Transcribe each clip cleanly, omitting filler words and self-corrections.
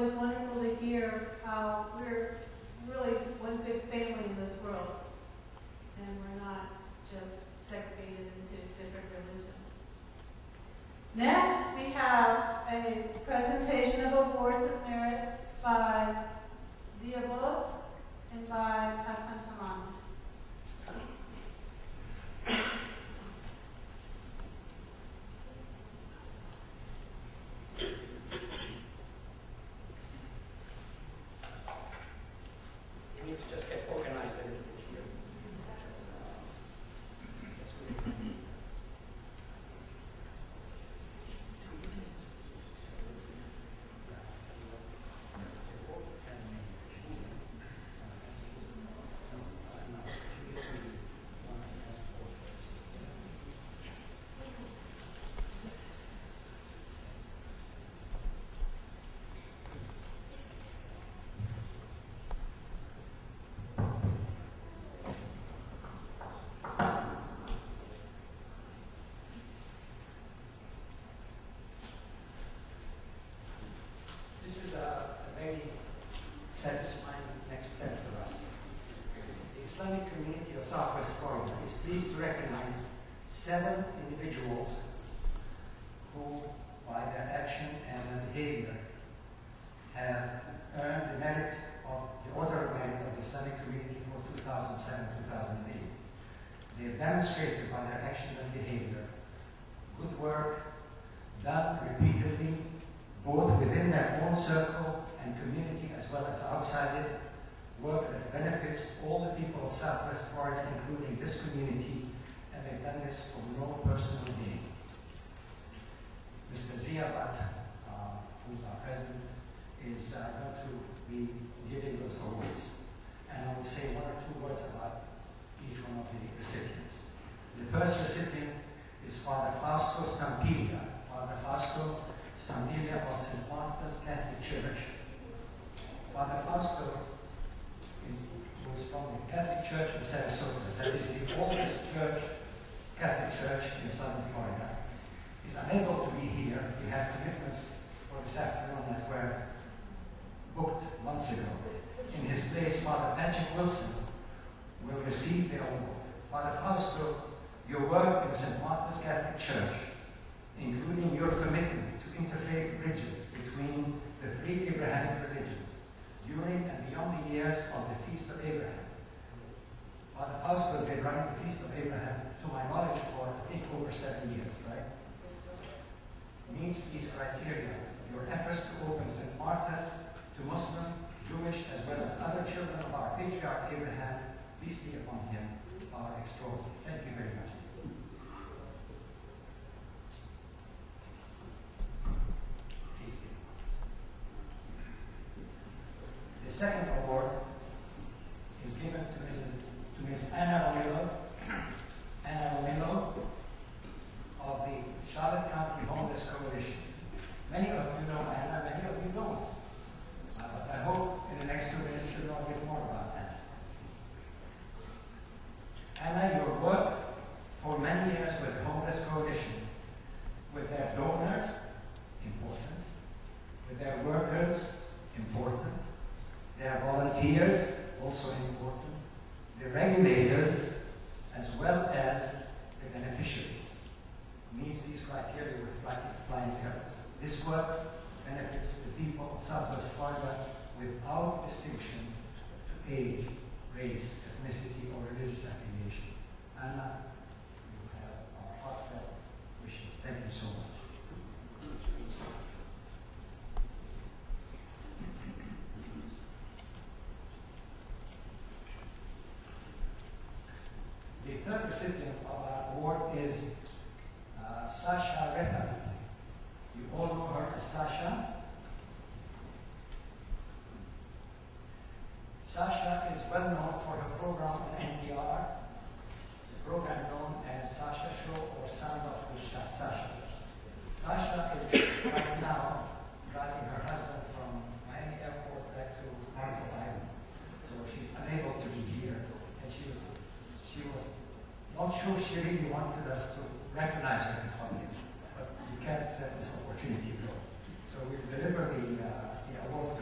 was wonderful to hear how we're really one big family in this world, and we're not just segregated into different religions. Next, we have a presentation of awards of merit by Diabo and by Hassan Haman. We need to just get organized a little bit here. This is a very satisfying next step for us. The Islamic community of Southwest Florida is pleased to recognize 7 individuals who, by their action and their behavior, have earned the merit of the Order of Merit of the Islamic community for 2007-2008. They have demonstrated by their actions and behavior good work done repeatedly, both within their own circle and community as well as outside it, work that benefits all the people of Southwest Florida, including this community, and they've done this for no personal gain. Mr. Ziabat, who's our president, is going to be giving those awards. And I will say 1 or 2 words about each one of the recipients. The first recipient is Father Fausto Stampiglia. Father Fausto Stampiglia of St. Martha's Catholic Church. Father Fausto was from the Catholic Church in Sarasota. That is the oldest Catholic church in southern Florida. He's unable to be here. He had commitments for this afternoon that were booked months ago. In his place, Father Patrick Wilson will receive the award. Father Fausto, your work in St. Martha's Catholic Church, including your commitment to interfaith bridges between the 3 Abrahamic religions during and beyond the years of the Feast of Abraham. Father Fausto has been running the Feast of Abraham, to my knowledge, for I think over 7 years, right? Meets these criteria. Your efforts to open St. Martha's to Muslim, Jewish, as well as other children of our patriarch Abraham, peace be upon him, are extraordinary. Thank you very much. The second award is given to Ms. Anna Romero, of the Charlotte County Homeless Coalition. Many of you know Anna, many of you don't. But I hope in the next 2 minutes you'll know a bit more about Anna. Anna, your work for many years with the Homeless Coalition, with their donors, important, with their workers, important, their volunteers, also important, the regulators, as well as the beneficiaries, meets these criteria with flying colors. This work benefits the people of Southwest Florida without distinction to age, race, ethnicity, or religious affiliation. Anna, you have our heartfelt wishes. Thank you so much. The third recipient of our award is Sasha Rethari. You all know her as Sasha. Sasha is well known for her program on NPR, the program known as Sasha Show or Sound of Sasha. Sasha is right now driving her husband from Miami Airport back to Marco Island. So she's unable to be here. And she was not sure she really wanted us to recognize her in public, but we can't let this opportunity go. So we'll deliver the award to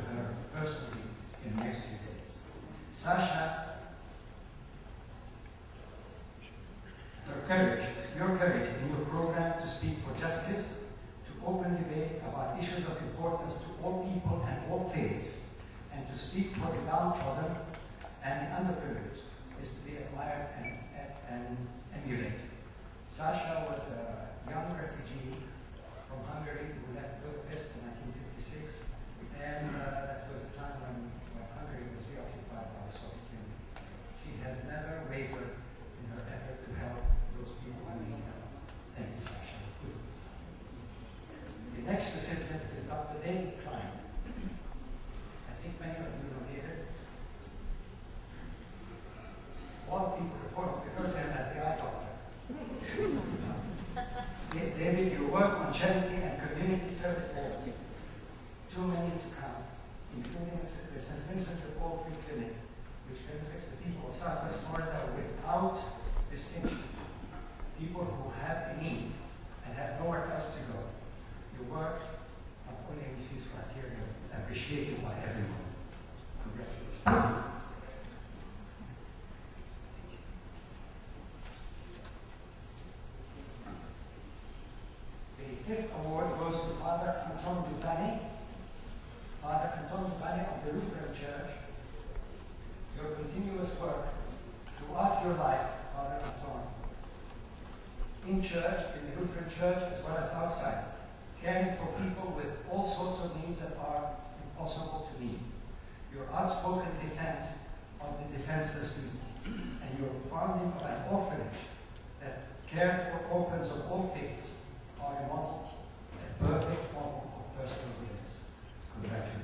your courage in your program to speak for justice, to open debate about issues of importance to all people and all faiths, and to speak for the downtrodden and the underprivileged is to be admired and emulated. Sasha was a young refugee from Hungary who left Budapest in 1956, and that was a time when Hungary was reoccupied by the Soviet Union. She has never wavered in her effort to help those people who need help. Thank you, Sasha. The next recipient is Dr. David Klein. I think many of you know David. A lot of people refer to him as the eye doctor. David, you work on charity and community service boards, too many to count, including the St. Vincent de Paul Free Clinic, which benefits the people of Southwest Florida without distinction. People who have a need and have nowhere else to go. Your work not only receives criteria, it's appreciated by everyone. Congratulations. The fifth award goes to Father Anton Dubani. Father Anton Dubani of the Lutheran Church. Your continuous work throughout your life, Father Anton, in church, in the Lutheran Church, as well as outside, caring for people with all sorts of needs that are impossible to meet. Your outspoken defense of the defenseless people, and your founding of an orphanage that cared for orphans of all faiths are a model, a perfect model of personal witness. Congratulations.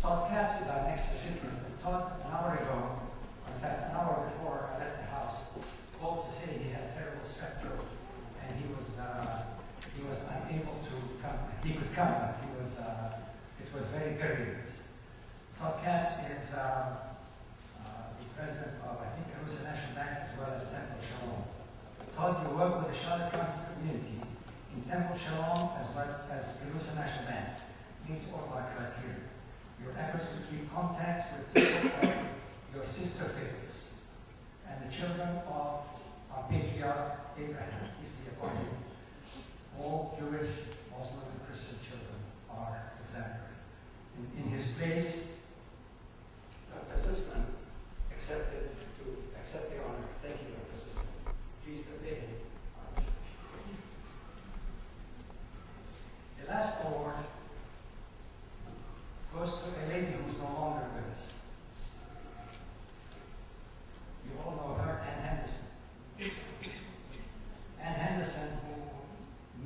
Todd Katz is our next recipient. Todd, an hour ago, in fact, an hour before I left the house, called to say he had a terrible strep throat, and he was unable to come. He could come, but it was very virulent. Todd Katz is the president of, I think, the Russian National Bank as well as Temple Shalom. Todd, you work with the Charlotte County community in Temple Shalom as well as the Russian National Bank. Meets all our criteria. Your efforts to keep contact with people of your sister faiths and the children of our patriarch Abraham, peace be upon him. All Jewish, Muslim, and Christian children are exemplary. In his place, Dr. Zussman accepted to accept the honor. Thank you, Dr. Zussman. Please stay. The last award goes to a lady who's no longer with us. You all know her, Ann Henderson. Ann Henderson, who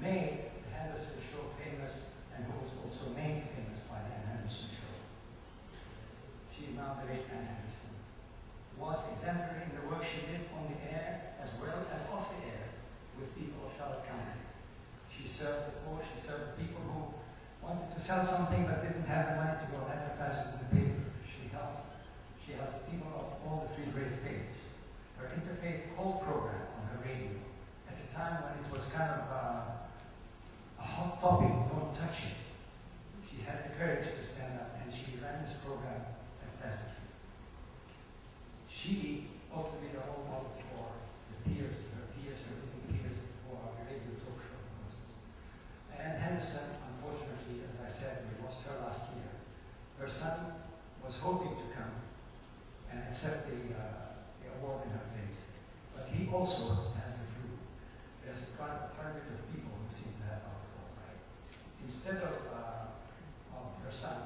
made the Henderson Show famous and who was also made famous by the Ann Henderson Show. She's now the late Ann Henderson. Was exemplary in the work she did on the air as well as off the air with people of Charlotte County. She served the poor, she served people who wanted to sell something but didn't have the money to go advertise it in the paper. She helped people of all the three great faiths. Her interfaith call program on her radio at a time when it was kind of a hot topic, don't touch it. She had the courage to stand up and she ran this program fantastically. She ought to be a role model for the peers, her living peers who are radio talk show hosts. And Henderson, unfortunately, as I said, we lost her last year. Her son was hoping to come and accept the award in her place. But he also has the flu. There's a target of people who seem to have alcohol, right? Instead of her son,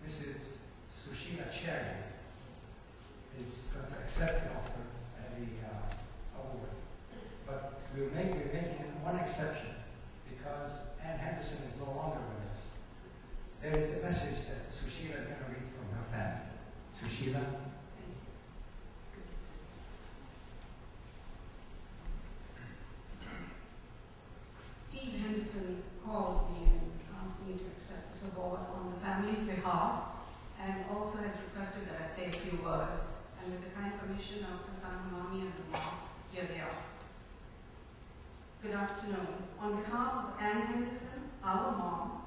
Mrs. Sushila Cherry is going to accept the offer and the award. But we'll and also has requested that I say a few words. And with the kind permission of Hassan Hamami and the Mosque, here they are. Good afternoon. On behalf of Anne Henderson, our mom,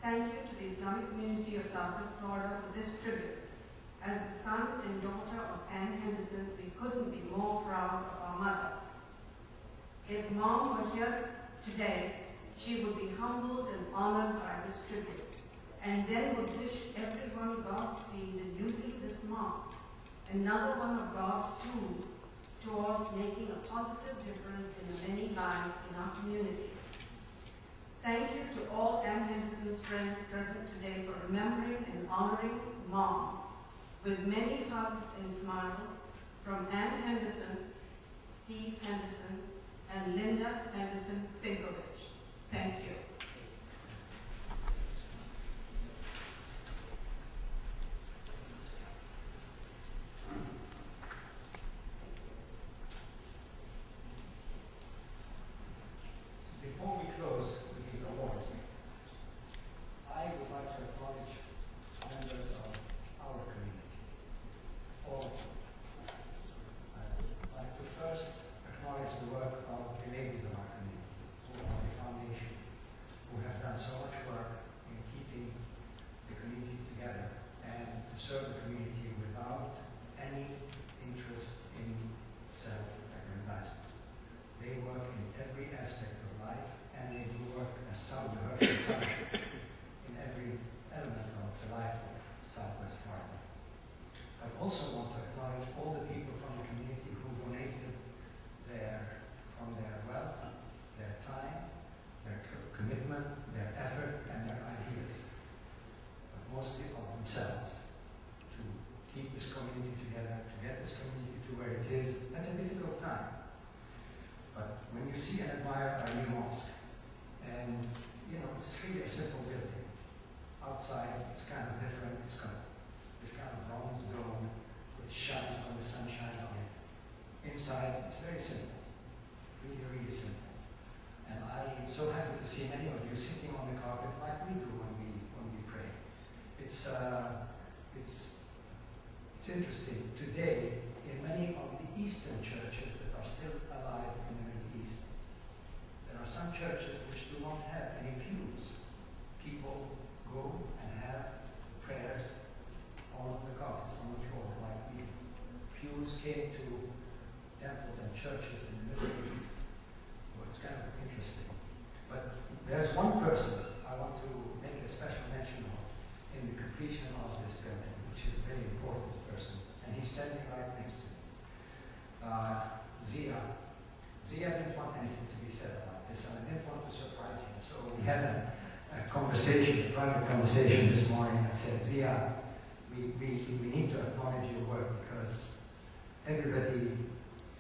thank you to the Islamic community of Southwest Florida for this tribute. As the son and daughter of Anne Henderson, we couldn't be more proud of our mother. If Mom were here today, she would be humbled and honored by this tribute, and then would wish everyone Godspeed in using this mosque, another one of God's tools towards making a positive difference in the many lives in our community. Thank you to all Anne Henderson's friends present today for remembering and honoring Mom, with many hugs and smiles from Anne Henderson, Steve Henderson, and Linda Henderson Sinkovich. Thank you. Before we close with these awards, I would like to acknowledge members of our community, all of them. I'd like to first acknowledge the work of the ladies of our community, who are the foundation, who have done so much work in keeping the community together and to serve the community without any interest in self-aggrandizement. They work in every aspect of life, and they do work, as some heard from some, in every element of the life of Southwest Florida. I also want to acknowledge all the people from the community who donated from their wealth, their time, their commitment, their effort, and their ideas, but mostly of themselves, to keep this community together, to get this community to where it is at a difficult time. But when you see and admire our new mosque, and you know, it's really a simple building. Outside, it's kind of different. It's got this kind of bronze dome which shines when the sun shines on it. Inside, it's very simple, really, really simple. And I'm so happy to see many of you sitting on the carpet like we do when we pray. It's interesting. Today, in many of the Eastern churches that are still alive in the Middle East, there are some churches which do not have any pews. People go and have prayers on the carpet, on the floor, like we do. Pews came to temples and churches in the Middle East. So it's kind of interesting. But there's one person I want to make a special mention of in the completion of this building, which is a very important person, and he's standing right next to me. Zia. Zia didn't want anything to be said about this, and I didn't want to surprise him. So we had a conversation, a private conversation this morning. I said, Zia, we need to acknowledge your work, because everybody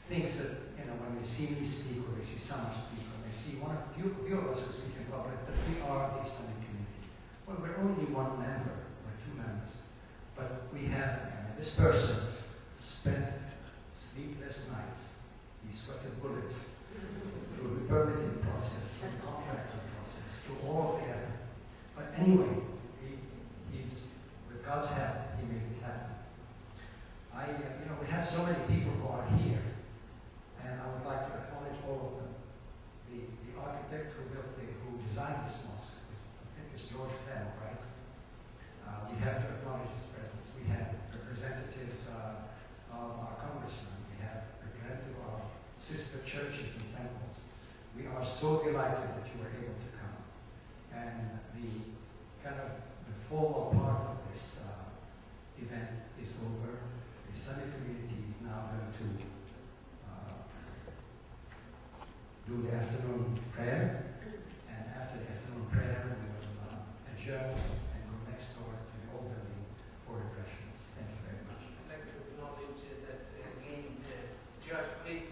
thinks that, you know, when they see me speak or they see someone speak or they see one of few of us who speak in public, that we are the Islamic community. Well, we're only one member or two members, but we have, this person spent sleepless nights. He sweated bullets through the permitting process, through the contracting process, through all of the effort. But anyway, he's, with God's help, he made it happen. We have so many people who are here, and I would like to acknowledge all of them. The architect who designed this mosque, I think it's George Clem, right? We have to acknowledge his presence. We have representatives of our congressman. We have representatives of our sister churches and temples. We are so delighted that you were able to come. And the kind of the formal part of this event is over. The Islamic community is now going to do the afternoon prayer, and after the afternoon prayer, we will adjourn and go next door to the old building for refreshments. Thank you very much. I'd like to acknowledge that again, George, please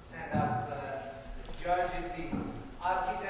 stand up. George is the architect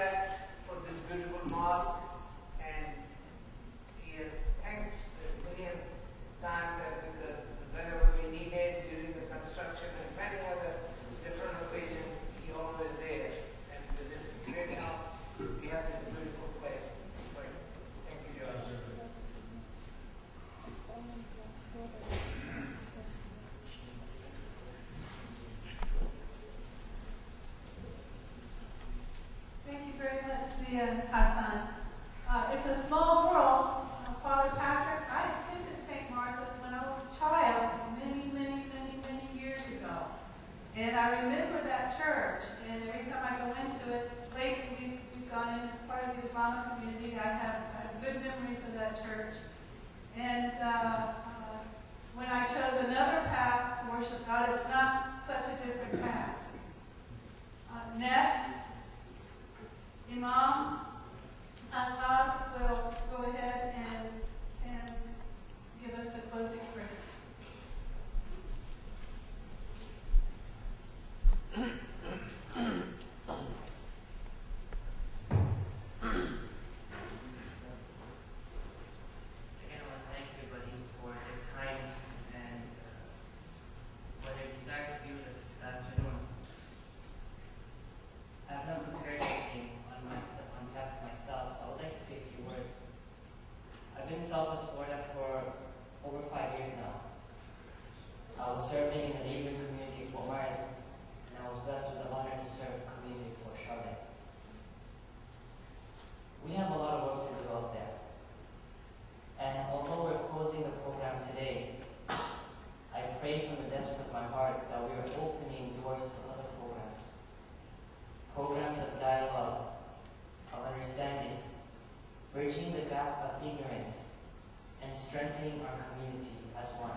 strengthening our community as one.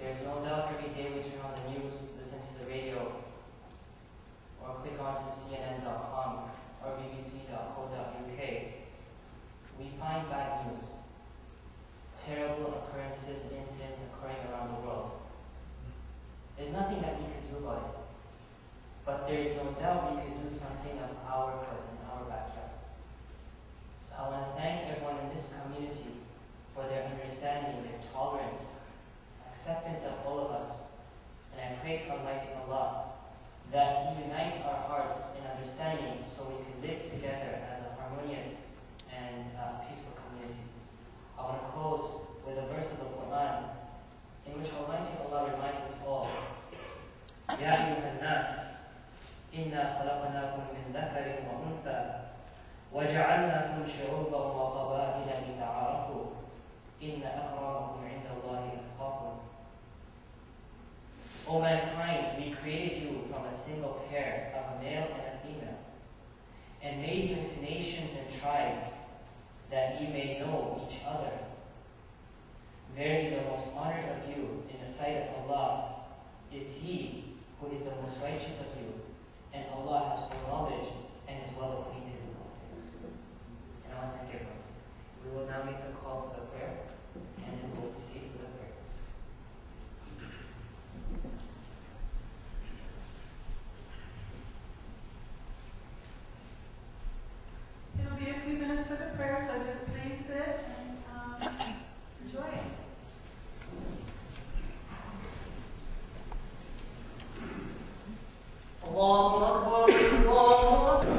There's no doubt every day we turn on the news, listen to the radio, or click on to CNN.com or BBC.co.uk, we find bad news, terrible occurrences and incidents occurring around the world. There's nothing that we could do about it, but there's no doubt we could do something of our part in our backyard. So I want to thank everyone in this community for their understanding, their tolerance, acceptance of all of us, and I pray to Almighty Allah that He unites our hearts in understanding so we can live together as a harmonious and peaceful community. I want to close with a verse of the Quran in which Almighty Allah reminds us all, Ya ayyuhan nas, inna khalaqnakum min dhakarin wa untha, وَجَعَلْنَاكُمْ شُعُوبًا وَقَبَائِلَ لِتَعَارَفُوا إِنَّ أَكْرَمَكُمْ عِنْدَ اللَّهِ أَتْقَاكُمْ. O mankind, we created you from a single pair of a male and a female, and made you into nations and tribes, that you may know each other. Verily, the most honored of you in the sight of Allah is He who is the most righteous of you, and Allah has full knowledge and is well acquainted with all things. And I want to thank everyone. We will now make the call for the prayer, and then we'll proceed with the prayer. It'll be a few minutes for the prayer, so just please sit and enjoy it. Allahu Akbar, Allahu Akbar.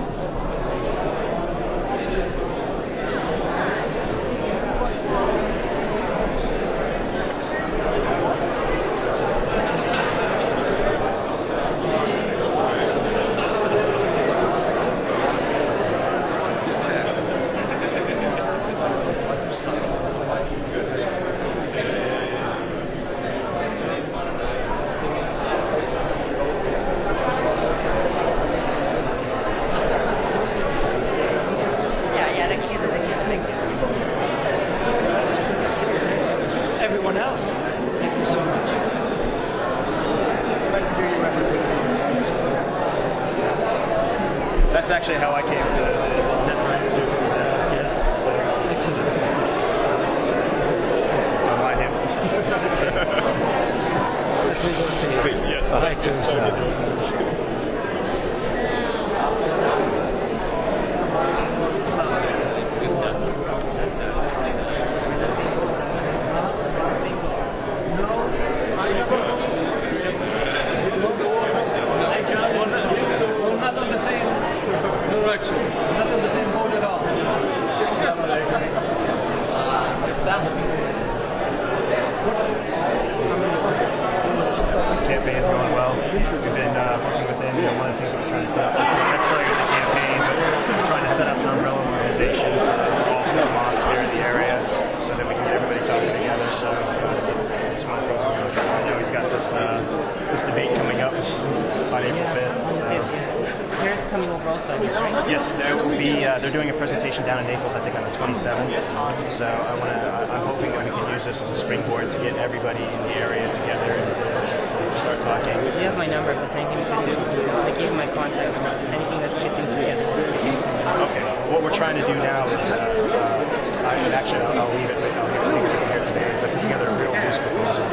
Everyone else. Thank you so much. Nice to hear you represent. That's actually how I came to it. Is that right? Yes. So, excellent. Don't mind him. Yes. I like to. Campaign's going well. We've been working with him. One of the things that we're trying to set up, this isn't necessarily with the campaign, but we're trying to set up an umbrella organization for all 6 mosques here in the area so that we can get everybody talking together. So it's one of the things we're going to try. I know he's got this debate coming up on April 5th. So. There's coming over also, right? Yes, there will be. They're doing a presentation down in Naples, I think, on the 27th. So I'm hoping that we can use this as a springboard to get everybody in the area together and start talking. You have my number if there's anything to do. I gave you my contact number. If there's anything that's get things together. Okay. What we're trying to do now is, I'll leave it here today. Is put together a real loose proposal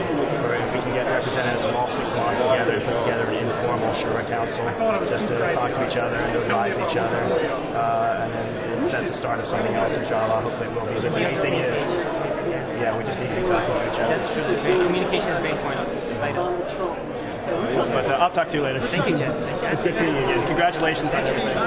where if we can get representatives from all 6 mosques together, put together an informal Shura Council just to talk to each other and advise each other, and then that's the start of something else. Inshallah, hopefully it will be. But the main thing is, we just need to be talking to each other. That's true. Communication is very important. It's vital. But I'll talk to you later. Thank you, Jen. It's good seeing you again. Congratulations on everything.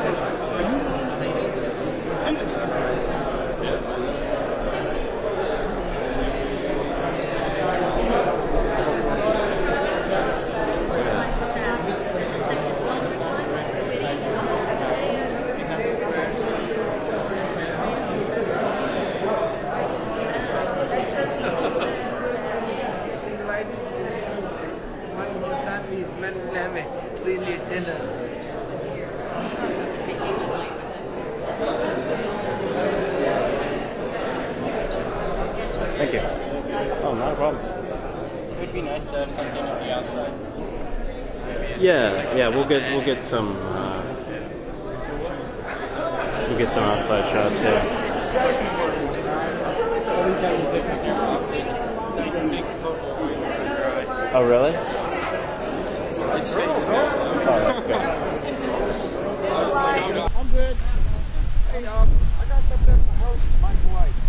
Thank you. Oh, not a problem. It would be nice to have something on the outside. Yeah, we'll get some outside shots. Yeah. Nice big photo. Oh, really? It's fake. Oh, that's good. I'm good. Hey, I got something at my house, microwave.